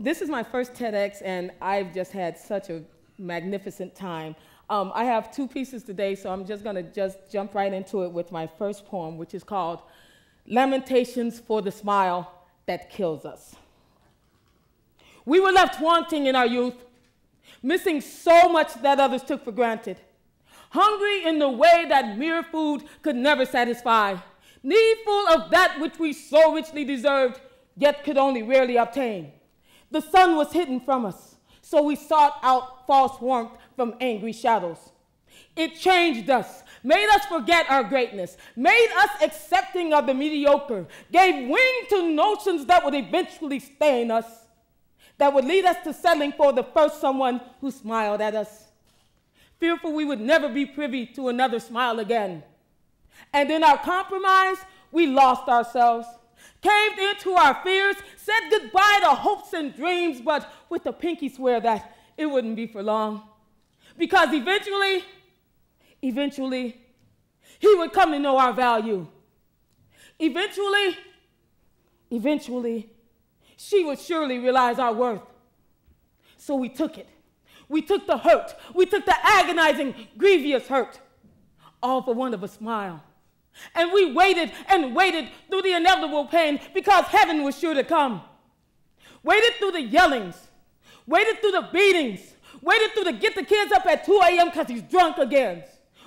This is my first TEDx, and I've just had such a magnificent time. I have two pieces today, so I'm just going to jump right into it with my first poem, which is called Lamentations for the Smile That Kills Us. We were left wanting in our youth, missing so much that others took for granted, hungry in the way that mere food could never satisfy, needful of that which we so richly deserved, yet could only rarely obtain. The sun was hidden from us, so we sought out false warmth from angry shadows. It changed us, made us forget our greatness, made us accepting of the mediocre, gave wing to notions that would eventually stain us, that would lead us to settling for the first someone who smiled at us, fearful we would never be privy to another smile again. And in our compromise, we lost ourselves, caved into our fears, said goodbye to hopes and dreams, but with a pinky swear that it wouldn't be for long. Because eventually, he would come to know our value. Eventually, she would surely realize our worth. So we took it. We took the hurt. We took the agonizing, grievous hurt, all for want of a smile. And we waited and waited through the inevitable pain because heaven was sure to come. Waited through the yellings, waited through the beatings, waited through the get the kids up at 2 a.m. because he's drunk again,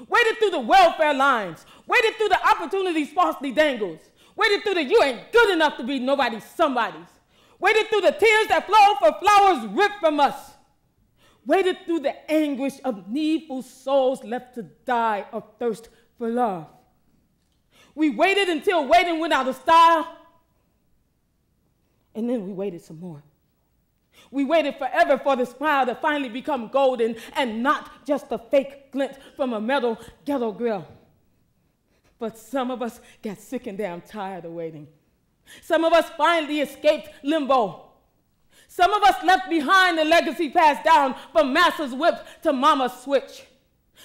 waited through the welfare lines, waited through the opportunities falsely dangled, waited through the you ain't good enough to be nobody's somebody's, waited through the tears that flow for flowers ripped from us, waited through the anguish of needful souls left to die of thirst for love. We waited until waiting went out of style, and then we waited some more. We waited forever for the smile to finally become golden and not just a fake glint from a metal ghetto grill. But some of us got sick and damn tired of waiting. Some of us finally escaped limbo. Some of us left behind the legacy passed down from Master's whip to Mama's switch.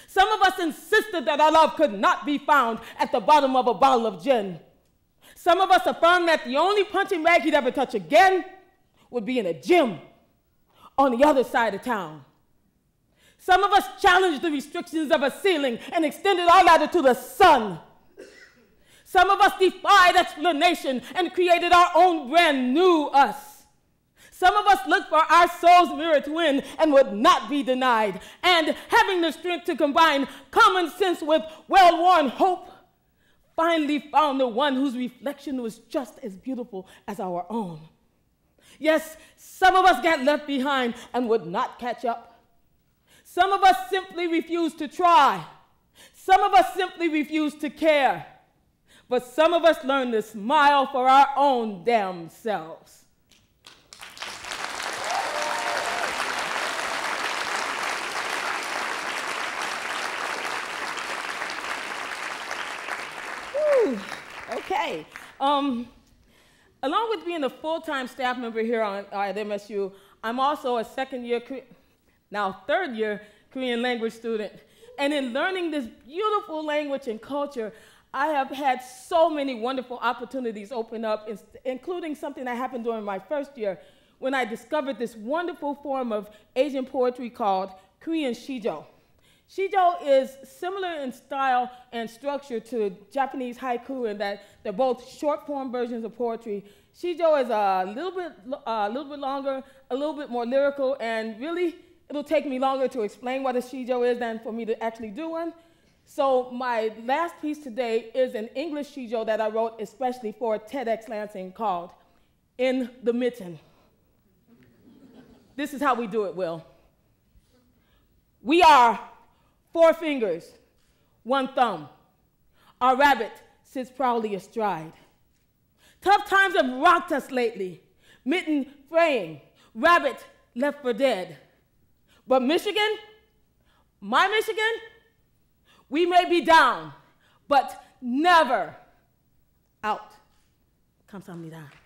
Some of us insisted that our love could not be found at the bottom of a bottle of gin. Some of us affirmed that the only punching bag he'd ever touch again would be in a gym on the other side of town. Some of us challenged the restrictions of a ceiling and extended our ladder to the sun. Some of us defied explanation and created our own brand new us. Some of us looked for our soul's mirror twin and would not be denied. And having the strength to combine common sense with well-worn hope, finally found the one whose reflection was just as beautiful as our own. Yes, some of us got left behind and would not catch up. Some of us simply refused to try. Some of us simply refused to care. But some of us learned to smile for our own damn selves. Okay. Along with being a full-time staff member here at MSU, I'm also a third-year Korean language student. And in learning this beautiful language and culture, I have had so many wonderful opportunities open up, including something that happened during my first year when I discovered this wonderful form of Asian poetry called Korean Sijo. Sijo is similar in style and structure to Japanese haiku in that they're both short-form versions of poetry. Sijo is a little bit longer, a little bit more lyrical, and really it'll take me longer to explain what a Sijo is than for me to actually do one. So my last piece today is an English Sijo that I wrote especially for TEDx Lansing called In the Mitten. This is how we do it, Will. We are 4 fingers, 1 thumb. Our rabbit sits proudly astride. Tough times have rocked us lately. Mitten fraying, rabbit left for dead. But Michigan, my Michigan, we may be down, but never out. 감사합니다.